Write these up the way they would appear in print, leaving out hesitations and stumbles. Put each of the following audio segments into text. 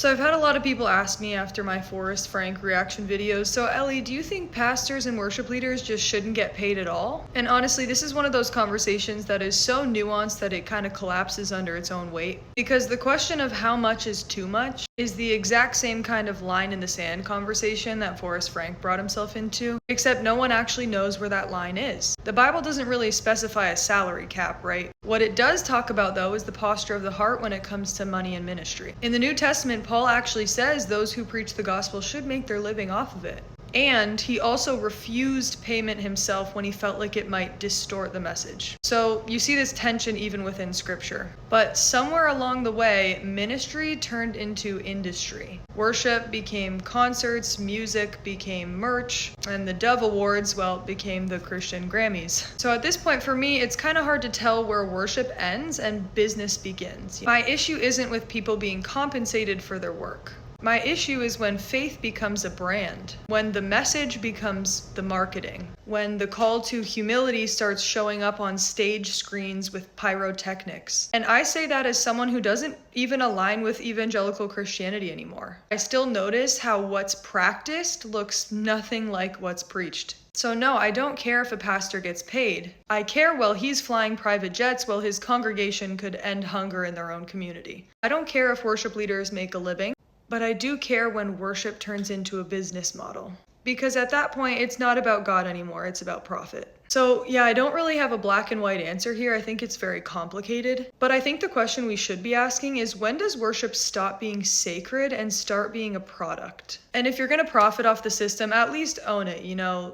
So I've had a lot of people ask me after my Forrest Frank reaction videos, so Ellie, do you think pastors and worship leaders just shouldn't get paid at all? And honestly, this is one of those conversations that is so nuanced that it kind of collapses under its own weight. Because the question of how much is too much is the exact same kind of line in the sand conversation that Forrest Frank brought himself into, except no one actually knows where that line is. The Bible doesn't really specify a salary cap, right? What it does talk about, though, is the posture of the heart when it comes to money and ministry. In the New Testament, Paul actually says those who preach the gospel should make their living off of it. And he also refused payment himself when he felt like it might distort the message. So you see this tension even within scripture. But somewhere along the way, ministry turned into industry. Worship became concerts, music became merch, and the Dove Awards, well, became the Christian Grammys. So at this point for me, it's kind of hard to tell where worship ends and business begins. My issue isn't with people being compensated for their work. My issue is when faith becomes a brand, when the message becomes the marketing, when the call to humility starts showing up on stage screens with pyrotechnics. And I say that as someone who doesn't even align with evangelical Christianity anymore. I still notice how what's practiced looks nothing like what's preached. So no, I don't care if a pastor gets paid. I care while he's flying private jets while his congregation could end hunger in their own community. I don't care if worship leaders make a living. But I do care when worship turns into a business model. Because at that point, it's not about God anymore, it's about profit. So yeah, I don't really have a black and white answer here. I think it's very complicated. But I think the question we should be asking is, when does worship stop being sacred and start being a product? And if you're gonna profit off the system, at least own it,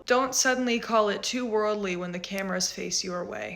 Don't suddenly call it too worldly when the cameras face your way.